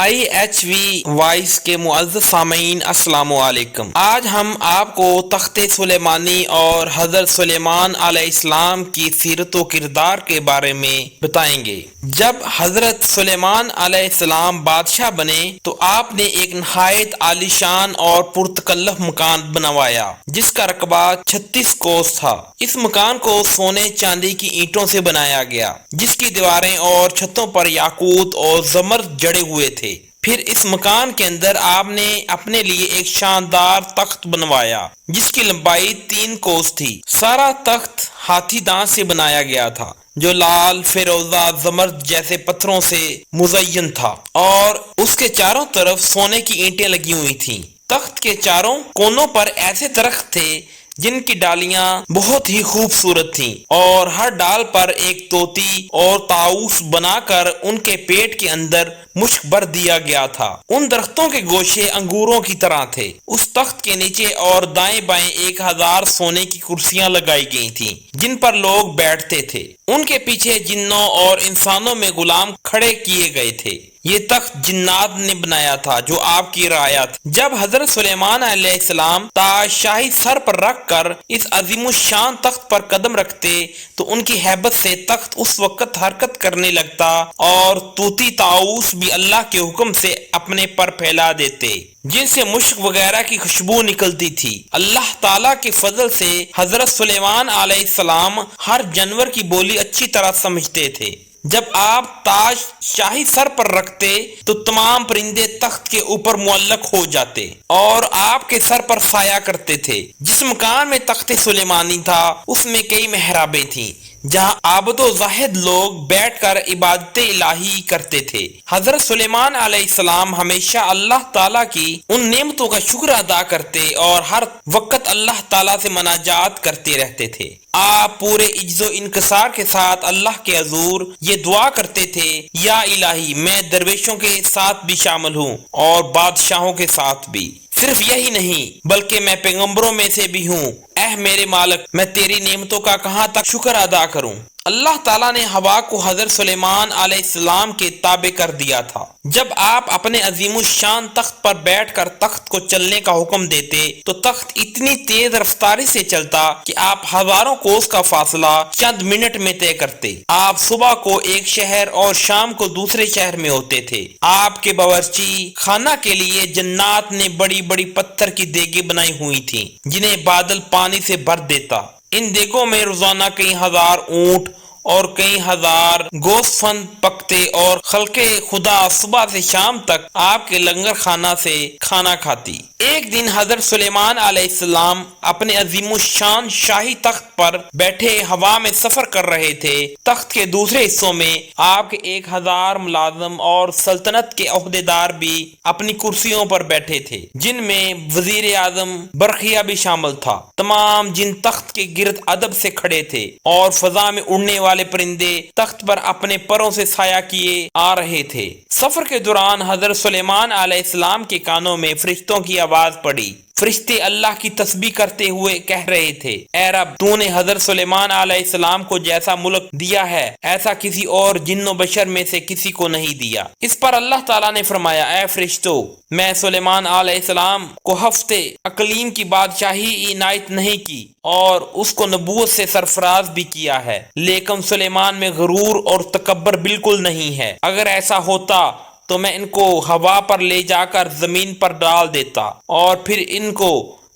IHV voice کے معزز سامعین السلام علیکم۔ آج ہم آپ کو تخت سلیمانی اور حضرت سلیمان علیہ السلام کی سیرت و کردار کے بارے میں بتائیں گے۔ جب حضرت سلیمان علیہ السلام بادشاہ بنے تو آپ نے ایک نہایت عالی شان اور پرتکلف مکان بنوایا جس کا رقبہ 36 کوس تھا۔ اس مکان کو سونے چاندی کی اینٹوں سے بنایا گیا جس کی دیواریں اور چھتوں پر یاقوت اور زمرد جڑے ہوئے تھے۔ پھر اس مکان کے اندر آپ نے اپنے لیے ایک شاندار تخت بنوایا جس کی لمبائی 3 کوس تھی۔ سارا تخت ہاتھی دانت سے بنایا گیا تھا جو لال، فیروزہ، زمرد جیسے پتھروں سے مزین تھا اور اس کے چاروں طرف سونے کی اینٹیں لگی ہوئی تھیں۔ تخت کے چاروں کونوں پر ایسے درخت تھے جن کی ڈالیاں بہت ہی خوبصورت تھیں اور ہر ڈال پر ایک طوطی اور طاؤس بنا کر ان کے پیٹ کے اندر مشک بھر دیا گیا تھا۔ ان درختوں کے گوشے انگوروں کی طرح تھے۔ اس تخت کے نیچے اور دائیں بائیں 1000 سونے کی کرسیاں لگائی گئی تھیں جن پر لوگ بیٹھتے تھے۔ ان کے پیچھے جنوں اور انسانوں میں غلام کھڑے کیے گئے تھے۔ یہ تخت جنات نے بنایا تھا جو آپ کی رعایا تھی۔ جب حضرت سلیمان علیہ السلام تاج شاہی سر پر رکھ کر اس عظیم الشان تخت پر قدم رکھتے تو ان کی ہیبت سے تخت اس وقت حرکت کرنے لگتا اور طوطی طاؤس بھی اللہ کے حکم سے اپنے پر پھیلا دیتے جن سے مشک وغیرہ کی خوشبو نکلتی تھی۔ اللہ تعالیٰ کے فضل سے حضرت سلیمان علیہ السلام ہر جانور کی بولی اچھی طرح سمجھتے تھے۔ جب آپ تاج شاہی سر پر رکھتے تو تمام پرندے تخت کے اوپر معلق ہو جاتے اور آپ کے سر پر سایہ کرتے تھے۔ جس مکان میں تخت سلیمانی تھا اس میں کئی محرابیں تھیں جہاں عابد و زاہد لوگ بیٹھ کر عبادت الہی کرتے تھے۔ حضرت سلیمان علیہ السلام ہمیشہ اللہ تعالیٰ کی ان نعمتوں کا شکر ادا کرتے اور ہر وقت اللہ تعالیٰ سے مناجات کرتے رہتے تھے۔ آپ پورے عجز و انکسار کے ساتھ اللہ کے حضور یہ دعا کرتے تھے، یا الہی میں درویشوں کے ساتھ بھی شامل ہوں اور بادشاہوں کے ساتھ بھی۔ صرف یہی نہیں بلکہ میں پیغمبروں میں سے بھی ہوں۔ اے میرے مالک، میں تیری نعمتوں کا کہاں تک شکر ادا کروں۔ اللہ تعالیٰ نے ہوا کو حضرت سلیمان علیہ السلام کے تابع کر دیا تھا۔ جب آپ اپنے عظیم الشان تخت پر بیٹھ کر تخت کو چلنے کا حکم دیتے تو تخت اتنی تیز رفتاری سے چلتا کہ آپ ہزاروں کوس کا فاصلہ چند منٹ میں طے کرتے۔ آپ صبح کو ایک شہر اور شام کو دوسرے شہر میں ہوتے تھے۔ آپ کے باورچی خانہ کے لیے جنات نے بڑی بڑی پتھر کی دیگیں بنائی ہوئی تھیں جنہیں بادل پانی سے بھر دیتا۔ ان دیگوں میں روزانہ کئی ہزار اونٹ اور کئی ہزار گوشت فند پکتے اور خلق خدا صبح سے شام تک آپ کے لنگر خانہ سے کھانا کھاتی۔ ایک دن حضرت سلیمان علیہ السلام اپنے عظیم الشان شاہی تخت پر بیٹھے ہوا میں سفر کر رہے تھے۔ تخت کے دوسرے حصوں میں آپ کے 1000 ملازم اور سلطنت کے عہدیدار بھی اپنی کرسیوں پر بیٹھے تھے جن میں وزیر اعظم برقیہ بھی شامل تھا۔ تمام جن تخت کے گرد ادب سے کھڑے تھے اور فضا میں اڑنے والے پرندے تخت پر اپنے پروں سے سایہ کیے آ رہے تھے۔ سفر کے دوران حضرت سلیمان علیہ السلام کے کانوں میں فرشتوں کی آواز پڑی۔ فرشتے اللہ کی تسبیح کرتے ہوئے کہہ رہے تھے، اے رب، تو نے حضرت سلیمان علیہ السلام کو جیسا ملک دیا ہے ایسا کسی اور جن و بشر میں سے کسی کو نہیں دیا۔ اس پر اللہ تعالیٰ نے فرمایا، اے فرشتو، میں سلیمان علیہ السلام کو ہفتے اقلیم کی بادشاہی عنایت نہیں کی اور اس کو نبوت سے سرفراز بھی کیا ہے، لیکن سلیمان میں غرور اور تکبر بالکل نہیں ہے۔ اگر ایسا ہوتا تو میں ان کو ہوا پر لے جا کر زمین پر ڈال دیتا اور پھر ان کو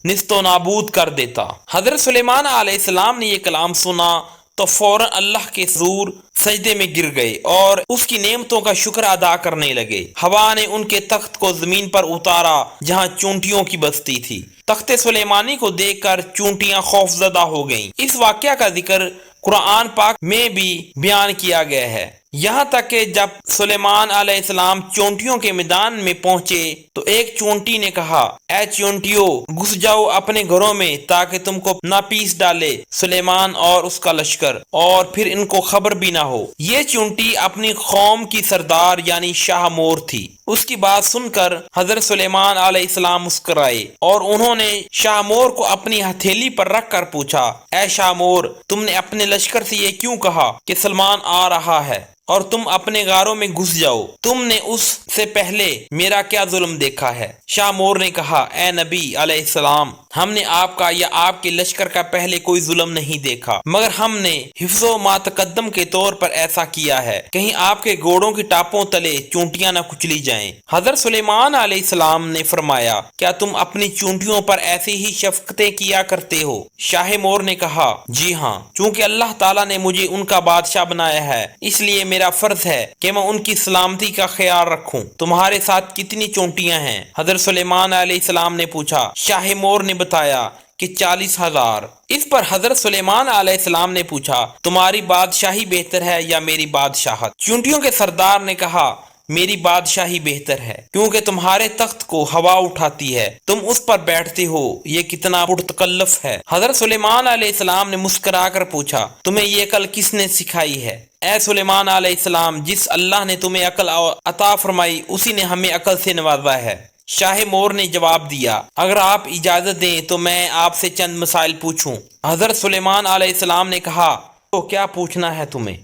نیست و نابود کر دیتا۔ حضرت سلیمان علیہ السلام نے یہ کلام سنا تو فوراً اللہ کے حضور سجدے میں گر گئے اور اس کی نعمتوں کا شکر ادا کرنے لگے۔ ہوا نے ان کے تخت کو زمین پر اتارا جہاں چونٹیوں کی بستی تھی۔ تخت سلیمانی کو دیکھ کر چونٹیاں خوفزدہ ہو گئیں۔ اس واقعہ کا ذکر قرآن پاک میں بھی بیان کیا گیا ہے، یہاں تک کہ جب سلیمان علیہ السلام چونٹیوں کے میدان میں پہنچے تو ایک چونٹی نے کہا، اے چونٹیوں، گھس جاؤ اپنے گھروں میں تاکہ تم کو نہ پیس ڈالے سلیمان اور اس کا لشکر اور پھر ان کو خبر بھی نہ ہو۔ یہ چونٹی اپنی قوم کی سردار یعنی شاہ مور تھی۔ اس کی بات سن کر حضرت سلیمان علیہ السلام مسکرائے اور انہوں نے شاہ مور کو اپنی ہتھیلی پر رکھ کر پوچھا، اے شاہ مور، تم نے اپنے لشکر سے یہ کیوں کہا کہ سلمان آ رہا ہے؟ اور تم اپنے غاروں میں گھس جاؤ، تم نے اس سے پہلے میرا کیا ظلم دیکھا ہے؟ شاہ مور نے کہا، اے نبی علیہ السلام، ہم نے آپ کا یا آپ کے لشکر کا پہلے کوئی ظلم نہیں دیکھا، مگر ہم نے حفظ و ماتقدم کے طور پر ایسا کیا ہے، کہیں آپ کے گھوڑوں کی ٹاپوں تلے چونٹیاں نہ کچلی جائیں۔ حضرت سلیمان علیہ السلام نے فرمایا، کیا تم اپنی چونٹیوں پر ایسی ہی شفقتیں کیا کرتے ہو؟ شاہ مور نے کہا، جی ہاں، چونکہ اللہ تعالیٰ نے مجھے ان کا بادشاہ بنایا ہے، اس لیے میرا فرض ہے کہ میں ان کی سلامتی کا خیال رکھوں۔ تمہارے ساتھ کتنی چونٹیاں ہیں؟ حضرت سلیمان علیہ السلام نے پوچھا۔ شاہ مور نے بتایا کہ 40,000۔ اس پر حضرت سلیمان علیہ السلام نے پوچھا، تمہاری بادشاہی بہتر ہے یا میری بادشاہت؟ چونٹیوں کے سردار نے کہا، میری بادشاہی بہتر ہے، کیونکہ تمہارے تخت کو ہوا اٹھاتی ہے، تم اس پر بیٹھتے ہو، یہ کتنا پرتکلف ہے۔ حضرت سلیمان علیہ السلام نے مسکرا کر پوچھا، تمہیں یہ عقل کس نے سکھائی ہے؟ اے سلیمان علیہ السلام، جس اللہ نے تمہیں عقل عطا فرمائی اسی نے ہمیں عقل سے نوازا ہے۔ شاہ مور نے جواب دیا، اگر آپ اجازت دیں تو میں آپ سے چند مسائل پوچھوں۔ حضرت سلیمان علیہ السلام نے کہا، تو کیا پوچھنا ہے تمہیں؟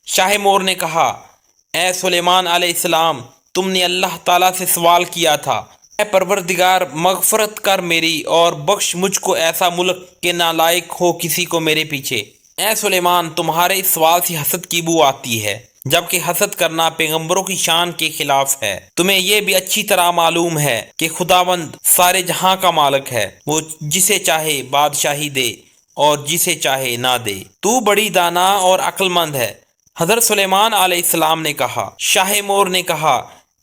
شاہ مور نے کہا، اے سلیمان علیہ السلام، تم نے اللہ تعالیٰ سے سوال کیا تھا، اے پروردگار، مغفرت کر میری اور بخش مجھ کو ایسا ملک کہ نہ لائق ہو کسی کو میرے پیچھے۔ اے سلیمان، تمہارے اس سوال سے حسد کی بو آتی ہے، جبکہ حسد کرنا پیغمبروں کی شان کے خلاف ہے۔ تمہیں یہ بھی اچھی طرح معلوم ہے کہ خداوند سارے جہاں کا مالک ہے، وہ جسے چاہے بادشاہی دے اور جسے چاہے نہ دے۔ تو بڑی دانا اور عقل مند ہے۔ حضرت سلیمان علیہ السلام نے کہا۔ شاہ مور نے کہا،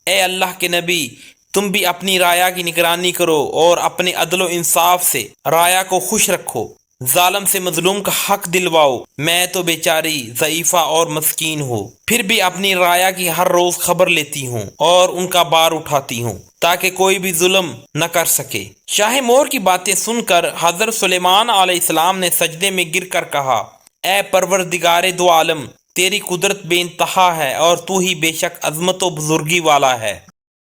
اے اللہ کے نبی، تم بھی اپنی رایا کی نگرانی کرو اور اپنے عدل و انصاف سے رایا کو خوش رکھو، ظالم سے مظلوم کا حق دلواؤ، میں تو بیچاری، ضعیفہ اور مسکین ہوں، پھر بھی اپنی رایا کی ہر روز خبر لیتی ہوں اور ان کا بار اٹھاتی ہوں تاکہ کوئی بھی ظلم نہ کر سکے۔ شاہ مور کی باتیں سن کر حضرت سلیمان علیہ السلام نے سجدے میں گر کر کہا، اے پروردگار دو عالم، تیری قدرت بے انتہا ہے اور تو ہی بے شک عظمت و بزرگی والا ہے۔